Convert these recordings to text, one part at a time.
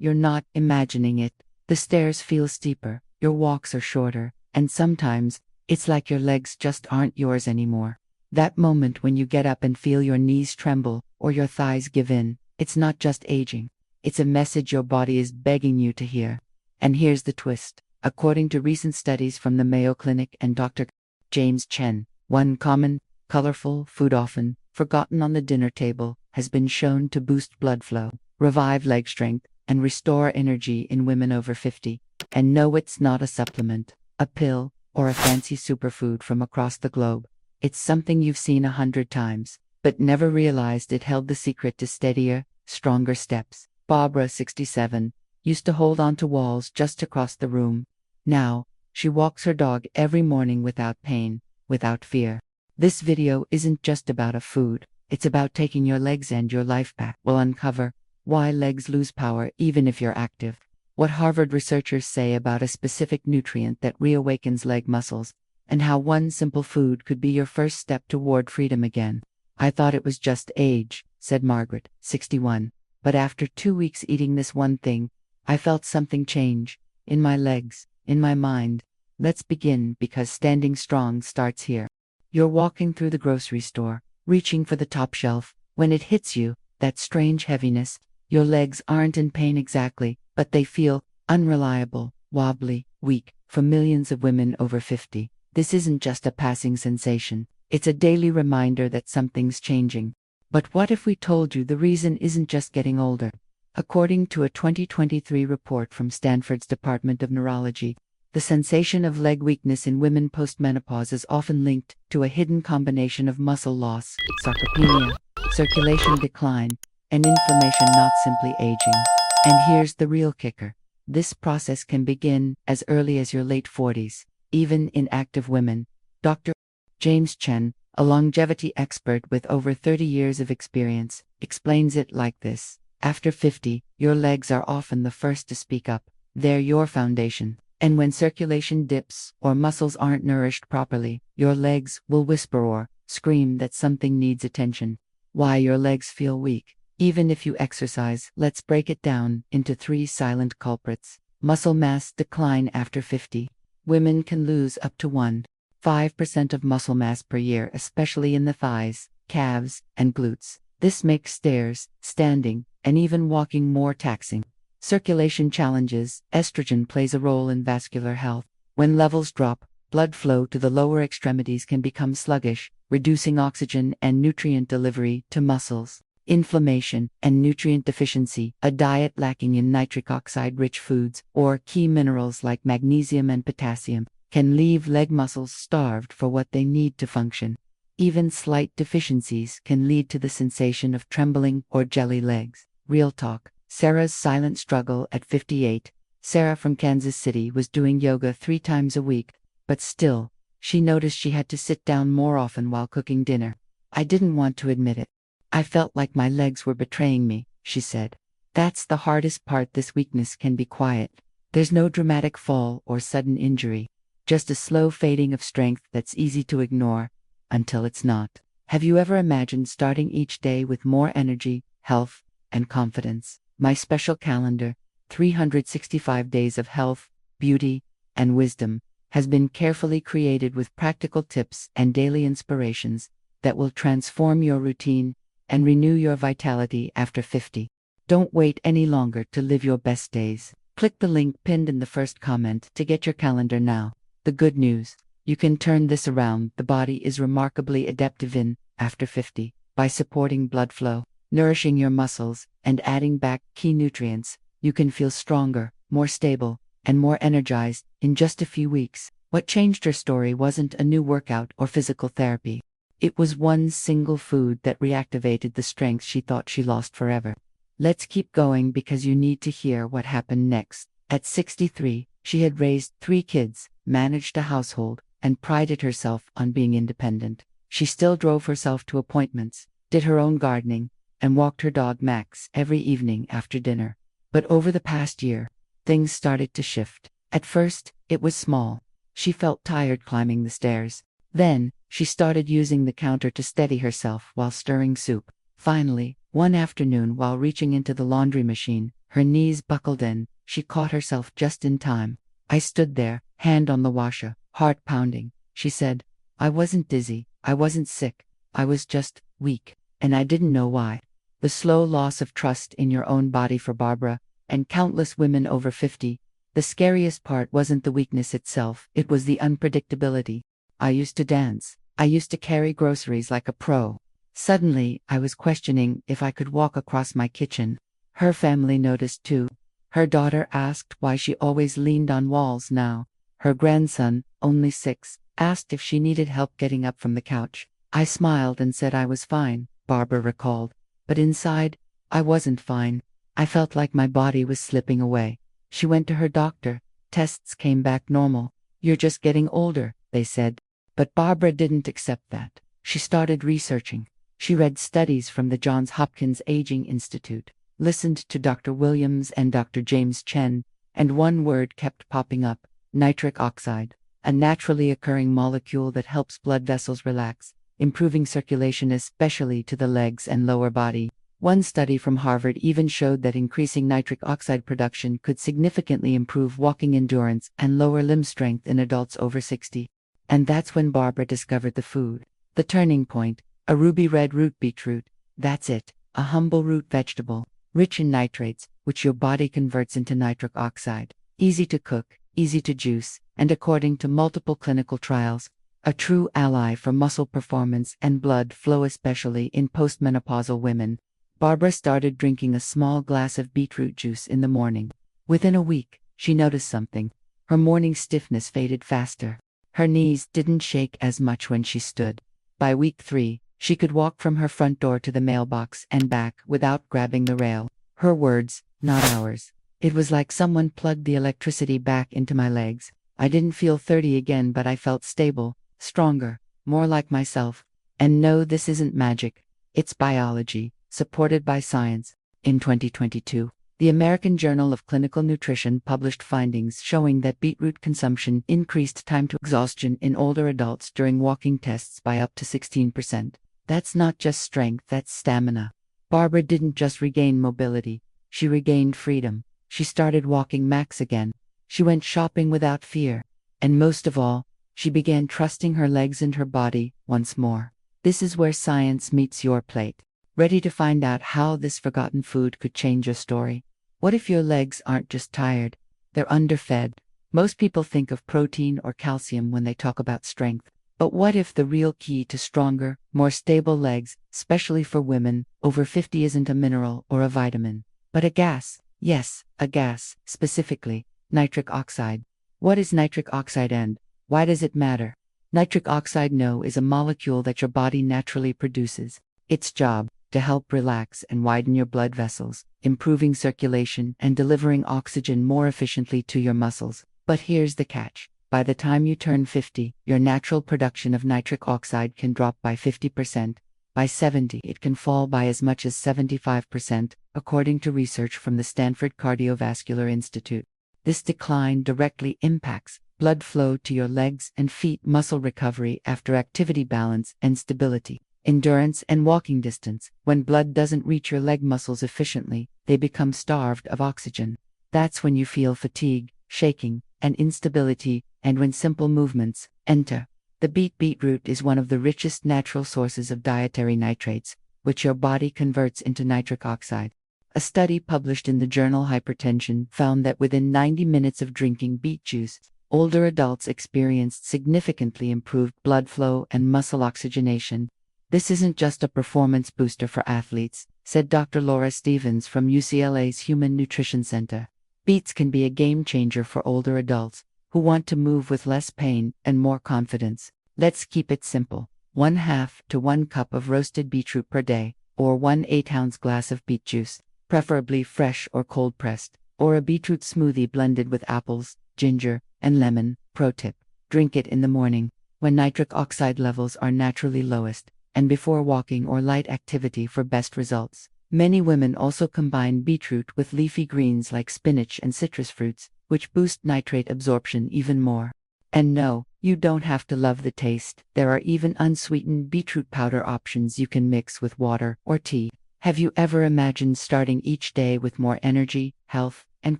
you're not imagining it. The stairs feel steeper, your walks are shorter, and sometimes, it's like your legs just aren't yours anymore. That moment when you get up and feel your knees tremble, or your thighs give in, it's not just aging. It's a message your body is begging you to hear. And here's the twist. According to recent studies from the Mayo Clinic and Dr. James Chen, one common, colorful food often forgotten on the dinner table has been shown to boost blood flow, revive leg strength, and restore energy in women over 50. And no, it's not a supplement, a pill, or a fancy superfood from across the globe. It's something you've seen 100 times, but never realized it held the secret to steadier, stronger steps. Barbara, 67, used to hold onto walls just across the room. Now, she walks her dog every morning without pain, without fear. This video isn't just about a food, it's about taking your legs and your life back. We'll uncover why legs lose power even if you're active, what Harvard researchers say about a specific nutrient that reawakens leg muscles, and how one simple food could be your first step toward freedom again. I thought it was just age, said Margaret, 61, but after 2 weeks eating this one thing, I felt something change, in my legs, in my mind. Let's begin, because standing strong starts here. You're walking through the grocery store, reaching for the top shelf, when it hits you, that strange heaviness. Your legs aren't in pain exactly, but they feel unreliable, wobbly, weak. For millions of women over 50, this isn't just a passing sensation, it's a daily reminder that something's changing. But what if we told you the reason isn't just getting older? According to a 2023 report from Stanford's Department of Neurology, the sensation of leg weakness in women post-menopause is often linked to a hidden combination of muscle loss, sarcopenia, circulation decline, and inflammation, not simply aging. And here's the real kicker. This process can begin as early as your late 40s, even in active women. Dr. James Chen, a longevity expert with over 30 years of experience, explains it like this. After 50, your legs are often the first to speak up. They're your foundation. And when circulation dips or muscles aren't nourished properly, your legs will whisper or scream that something needs attention. Why your legs feel weak, even if you exercise. Let's break it down into 3 silent culprits. Muscle mass decline after 50. Women can lose up to 1.5% of muscle mass per year, especially in the thighs, calves, and glutes. This makes stairs, standing, and even walking more taxing. Circulation challenges. Estrogen plays a role in vascular health. When levels drop, blood flow to the lower extremities can become sluggish, reducing oxygen and nutrient delivery to muscles. Inflammation and nutrient deficiency. A diet lacking in nitric oxide-rich foods or key minerals like magnesium and potassium can leave leg muscles starved for what they need to function. Even slight deficiencies can lead to the sensation of trembling or jelly legs. Real talk. Sarah's silent struggle at 58. Sarah from Kansas City was doing yoga 3 times a week, but still, she noticed she had to sit down more often while cooking dinner. I didn't want to admit it. I felt like my legs were betraying me, she said. That's the hardest part. This weakness can be quiet. There's no dramatic fall or sudden injury, just a slow fading of strength that's easy to ignore until it's not. Have you ever imagined starting each day with more energy, health, and confidence? My special calendar, 365 days of health, beauty, and wisdom, has been carefully created with practical tips and daily inspirations that will transform your routine and renew your vitality after 50. Don't wait any longer to live your best days. Click the link pinned in the first comment to get your calendar now. The good news: you can turn this around. The body is remarkably adaptive after 50. By supporting blood flow, nourishing your muscles, and adding back key nutrients, you can feel stronger, more stable, and more energized in just a few weeks. What changed her story wasn't a new workout or physical therapy. It was one single food that reactivated the strength she thought she lost forever. Let's keep going, because you need to hear what happened next. At 63, she had raised 3 kids, managed a household, and prided herself on being independent. She still drove herself to appointments, did her own gardening, and walked her dog Max every evening after dinner. But over the past year, things started to shift. At first, it was small. She felt tired climbing the stairs. Then, she started using the counter to steady herself while stirring soup. Finally, one afternoon while reaching into the laundry machine, Her knees buckled in. She caught herself just in time. I stood there, hand on the washer, heart pounding. She said, "I wasn't dizzy. I wasn't sick. I was just weak. And I didn't know why." The slow loss of trust in your own body for Barbara, and countless women over 50. The scariest part wasn't the weakness itself, it was the unpredictability. I used to dance. I used to carry groceries like a pro. Suddenly, I was questioning if I could walk across my kitchen. Her family noticed too. Her daughter asked why she always leaned on walls now. Her grandson, only 6, asked if she needed help getting up from the couch. I smiled and said I was fine, Barbara recalled. But inside, I wasn't fine. I felt like my body was slipping away. She went to her doctor. Tests came back normal. "You're just getting older," they said. But Barbara didn't accept that. She started researching. She read studies from the Johns Hopkins Aging Institute, listened to Dr. Williams and Dr. James Chen, and one word kept popping up: nitric oxide, a naturally occurring molecule that helps blood vessels relax, improving circulation especially to the legs and lower body. One study from Harvard even showed that increasing nitric oxide production could significantly improve walking endurance and lower limb strength in adults over 60. And that's when Barbara discovered the food. The turning point: a ruby red root beetroot. That's it, a humble root vegetable, rich in nitrates, which your body converts into nitric oxide. Easy to cook, easy to juice, and according to multiple clinical trials, a true ally for muscle performance and blood flow, especially in postmenopausal women. Barbara started drinking a small glass of beetroot juice in the morning. Within a week, she noticed something. Her morning stiffness faded faster. Her knees didn't shake as much when she stood. By week 3, she could walk from her front door to the mailbox and back without grabbing the rail. Her words, not ours. "It was like someone plugged the electricity back into my legs. I didn't feel 30 again, but I felt stable, stronger, more like myself." And no, this isn't magic. It's biology, supported by science. In 2022, the American Journal of Clinical Nutrition published findings showing that beetroot consumption increased time to exhaustion in older adults during walking tests by up to 16%. That's not just strength, that's stamina. Barbara didn't just regain mobility, she regained freedom. She started walking max again. She went shopping without fear. And most of all, she began trusting her legs and her body once more. This is where science meets your plate. Ready to find out how this forgotten food could change your story? What if your legs aren't just tired? They're underfed. Most people think of protein or calcium when they talk about strength. But what if the real key to stronger, more stable legs, especially for women over 50, isn't a mineral or a vitamin, but a gas? Yes, a gas, specifically nitric oxide. What is nitric oxide and why does it matter? Nitric oxide is a molecule that your body naturally produces. Its job: to help relax and widen your blood vessels, improving circulation and delivering oxygen more efficiently to your muscles. But here's the catch: by the time you turn 50, your natural production of nitric oxide can drop by 50%. By 70, it can fall by as much as 75%, according to research from the Stanford Cardiovascular Institute. This decline directly impacts blood flow to your legs and feet, muscle recovery after activity, balance and stability, endurance and walking distance. When blood doesn't reach your leg muscles efficiently, they become starved of oxygen. That's when you feel fatigue, shaking, and instability, and when simple movements enter. The beetroot is one of the richest natural sources of dietary nitrates, which your body converts into nitric oxide. A study published in the journal Hypertension found that within 90 minutes of drinking beet juice, older adults experienced significantly improved blood flow and muscle oxygenation. "This isn't just a performance booster for athletes," said Dr. Laura Stevens from UCLA's Human Nutrition Center. "Beets can be a game changer for older adults who want to move with less pain and more confidence." Let's keep it simple: 1/2 to 1 cup of roasted beetroot per day, or 1 8-ounce glass of beet juice, preferably fresh or cold pressed, or a beetroot smoothie blended with apples, ginger, and lemon. Pro tip: drink it in the morning, when nitric oxide levels are naturally lowest, and before walking or light activity for best results. Many women also combine beetroot with leafy greens like spinach and citrus fruits, which boost nitrate absorption even more. And no, you don't have to love the taste. There are even unsweetened beetroot powder options you can mix with water or tea. Have you ever imagined starting each day with more energy, health, and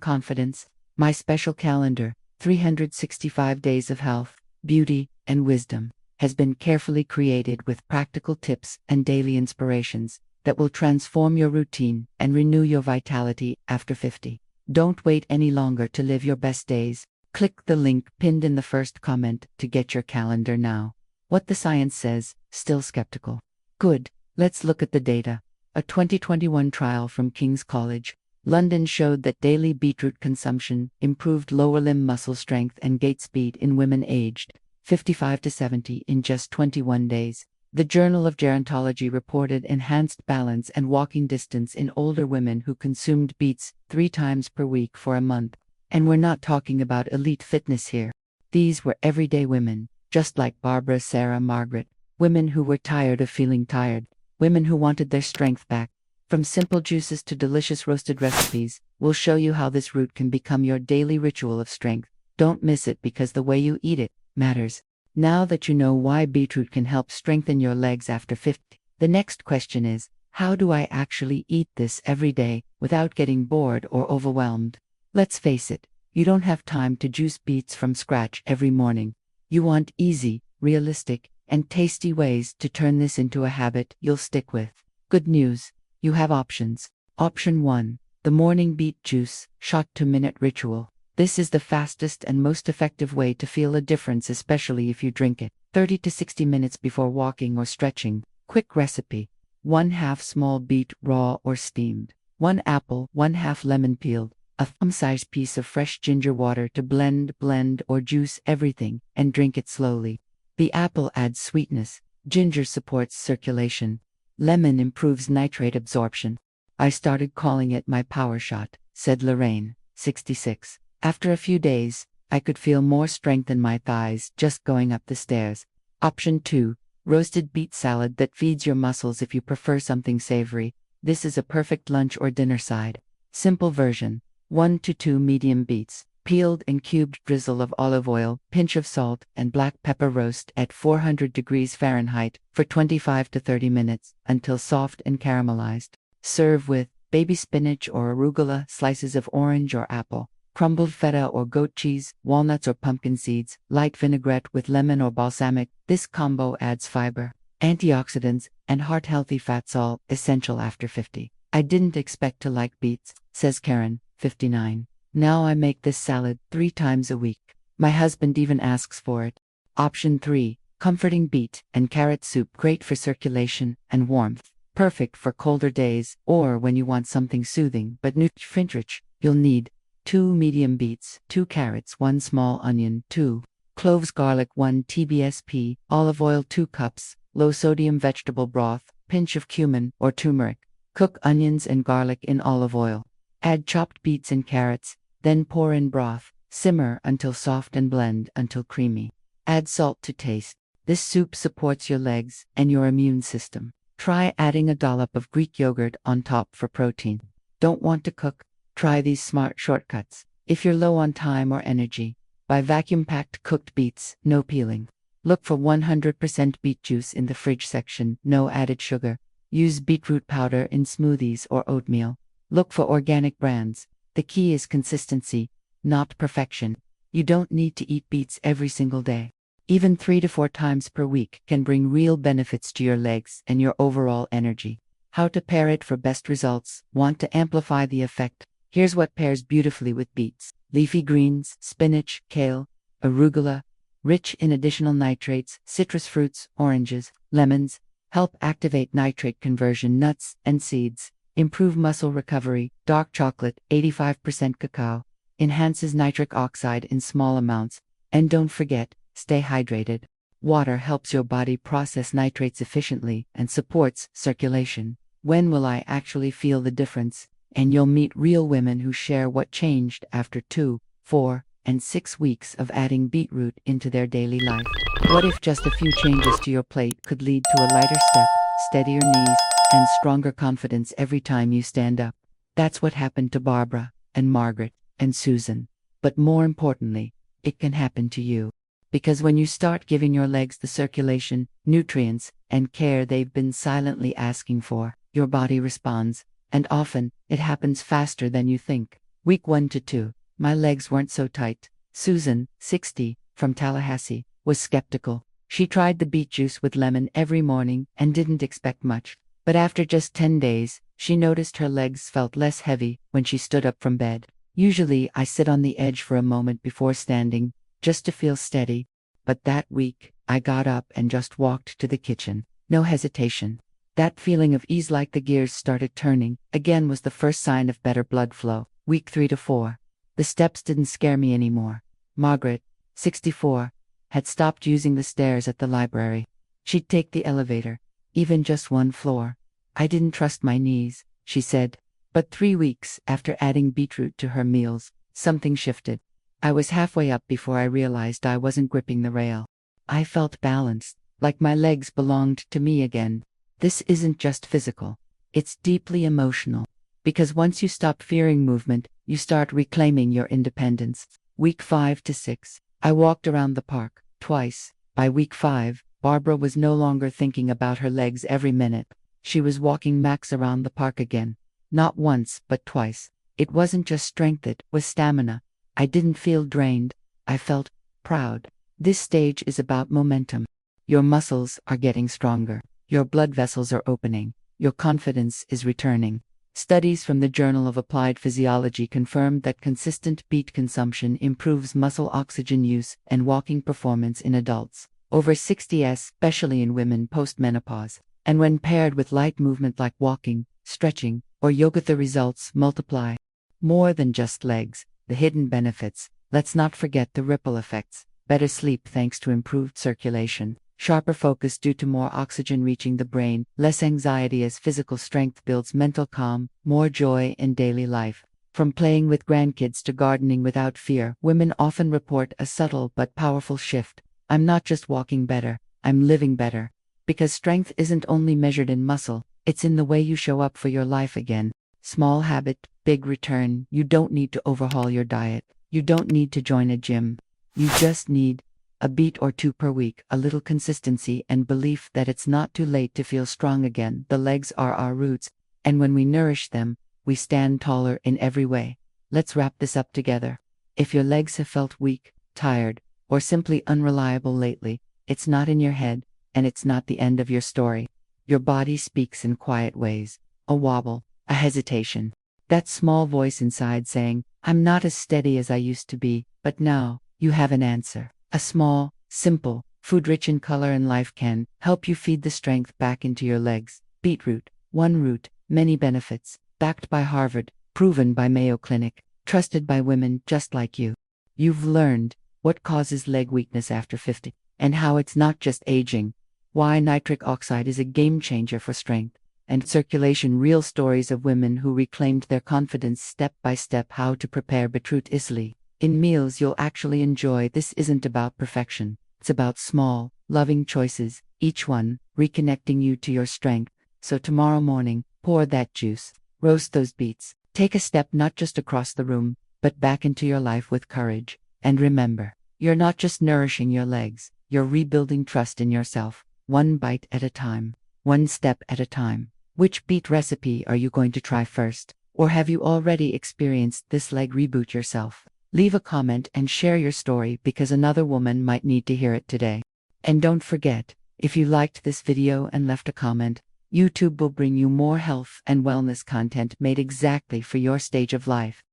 confidence. My special calendar, 365 days of health, beauty, and wisdom, has been carefully created with practical tips and daily inspirations that will transform your routine and renew your vitality after 50. Don't wait any longer to live your best days. Click the link pinned in the first comment to get your calendar now. What the science says, still skeptical? Good, let's look at the data. A 2021 trial from King's College, London showed that daily beetroot consumption improved lower limb muscle strength and gait speed in women aged 55 to 70 in just 21 days. The Journal of Gerontology reported enhanced balance and walking distance in older women who consumed beets 3 times per week for a month. And we're not talking about elite fitness here. These were everyday women, just like Barbara, Sarah, Margaret, women who were tired of feeling tired, women who wanted their strength back. From simple juices to delicious roasted recipes, we'll show you how this root can become your daily ritual of strength. Don't miss it because the way you eat it matters. Now that you know why beetroot can help strengthen your legs after 50, the next question is, how do I actually eat this every day without getting bored or overwhelmed? Let's face it, you don't have time to juice beets from scratch every morning. You want easy, realistic, and tasty ways to turn this into a habit you'll stick with. Good news, you have options. Option 1, the morning beet juice, shot 2-minute ritual. This is the fastest and most effective way to feel a difference, especially if you drink it 30 to 60 minutes before walking or stretching. Quick recipe: 1/2 small beet, raw or steamed, 1 apple, 1/2 lemon peeled, a thumb-sized piece of fresh ginger water to blend or juice everything, and drink it slowly. The apple adds sweetness, ginger supports circulation, lemon improves nitrate absorption. I started calling it my power shot, said Lorraine, 66. After a few days, I could feel more strength in my thighs just going up the stairs. Option 2, roasted beet salad that feeds your muscles if you prefer something savory. This is a perfect lunch or dinner side. Simple version: 1 to 2 medium beets, peeled and cubed, drizzle of olive oil, pinch of salt, and black pepper. Roast at 400 degrees Fahrenheit for 25 to 30 minutes until soft and caramelized. Serve with baby spinach or arugula, slices of orange or apple, crumbled feta or goat cheese, walnuts or pumpkin seeds, light vinaigrette with lemon or balsamic. This combo adds fiber, antioxidants, and heart-healthy fats, all essential after 50. I didn't expect to like beets, says Karen, 59. Now I make this salad 3 times a week. My husband even asks for it. Option 3, comforting beet and carrot soup, great for circulation and warmth, perfect for colder days or when you want something soothing but nutrient-rich. You'll need 2 medium beets, 2 carrots, 1 small onion, 2 cloves garlic, 1 TBSP, olive oil 2 cups, low-sodium vegetable broth, pinch of cumin or turmeric. Cook onions and garlic in olive oil. Add chopped beets and carrots, then pour in broth. Simmer until soft and blend until creamy. Add salt to taste. This soup supports your legs and your immune system. Try adding a dollop of Greek yogurt on top for protein. Don't want to cook? Try these smart shortcuts. If you're low on time or energy, buy vacuum-packed cooked beets, no peeling. Look for 100% beet juice in the fridge section, no added sugar. Use beetroot powder in smoothies or oatmeal. Look for organic brands. The key is consistency, not perfection. You don't need to eat beets every single day. Even 3 to 4 times per week can bring real benefits to your legs and your overall energy. How to pair it for best results? Want to amplify the effect? Here's what pairs beautifully with beets: leafy greens, spinach, kale, arugula, rich in additional nitrates, citrus fruits, oranges, lemons, help activate nitrate conversion, nuts and seeds, improve muscle recovery, dark chocolate, 85% cacao, enhances nitric oxide in small amounts, and don't forget, stay hydrated. Water helps your body process nitrates efficiently and supports circulation. When will I actually feel the difference? And you'll meet real women who share what changed after 2, 4, and 6 weeks of adding beetroot into their daily life. What if just a few changes to your plate could lead to a lighter step, steadier knees, and stronger confidence every time you stand up? That's what happened to Barbara, and Margaret, and Susan. But more importantly, it can happen to you. Because when you start giving your legs the circulation, nutrients, and care they've been silently asking for, your body responds, and often, it happens faster than you think. Week 1 to 2. My legs weren't so tight. Susan, 60, from Tallahassee, was skeptical. She tried the beet juice with lemon every morning and didn't expect much. But after just 10 days, she noticed her legs felt less heavy when she stood up from bed. Usually, I sit on the edge for a moment before standing, just to feel steady. But that week, I got up and just walked to the kitchen. No hesitation. That feeling of ease, like the gears started turning, again was the first sign of better blood flow. Week 3 to 4. The steps didn't scare me anymore. Margaret, 64, had stopped using the stairs at the library. She'd take the elevator, even just one floor. I didn't trust my knees, she said. But 3 weeks after adding beetroot to her meals, something shifted. I was halfway up before I realized I wasn't gripping the rail. I felt balanced, like my legs belonged to me again. This isn't just physical. It's deeply emotional. Because once you stop fearing movement, you start reclaiming your independence. Week 5 to 6. I walked around the park, twice. By week 5, Barbara was no longer thinking about her legs every minute. She was walking Max around the park again. Not once, but twice. It wasn't just strength, it was stamina. I didn't feel drained. I felt proud. This stage is about momentum. Your muscles are getting stronger. Your blood vessels are opening. Your confidence is returning. Studies from the Journal of Applied Physiology confirmed that consistent beet consumption improves muscle oxygen use and walking performance in adults over 60s, especially in women post-menopause. And when paired with light movement like walking, stretching, or yoga, the results multiply. More than just legs, the hidden benefits. Let's not forget the ripple effects. Better sleep thanks to improved circulation. Sharper focus due to more oxygen reaching the brain, less anxiety as physical strength builds mental calm, more joy in daily life. From playing with grandkids to gardening without fear, women often report a subtle but powerful shift. I'm not just walking better, I'm living better. Because strength isn't only measured in muscle, it's in the way you show up for your life again. Small habit, big return. You don't need to overhaul your diet. You don't need to join a gym. You just need a beet or 2 per week, a little consistency and belief that it's not too late to feel strong again. The legs are our roots, and when we nourish them, we stand taller in every way. Let's wrap this up together. If your legs have felt weak, tired, or simply unreliable lately, it's not in your head, and it's not the end of your story. Your body speaks in quiet ways. A wobble, a hesitation. That small voice inside saying, I'm not as steady as I used to be, but now, you have an answer. A small, simple, food rich in color and life can help you feed the strength back into your legs. Beetroot, one root, many benefits, backed by Harvard, proven by Mayo Clinic, trusted by women just like you. You've learned what causes leg weakness after 50, and how it's not just aging, why nitric oxide is a game changer for strength and circulation, real stories of women who reclaimed their confidence step by step, how to prepare beetroot easily in meals you'll actually enjoy. This isn't about perfection, it's about small, loving choices, each one reconnecting you to your strength. So tomorrow morning, pour that juice, roast those beets, take a step not just across the room, but back into your life with courage. And remember, you're not just nourishing your legs, you're rebuilding trust in yourself, one bite at a time, one step at a time. Which beet recipe are you going to try first? Or have you already experienced this leg reboot yourself? Leave a comment and share your story, because another woman might need to hear it today. And don't forget, if you liked this video and left a comment, YouTube will bring you more health and wellness content made exactly for your stage of life.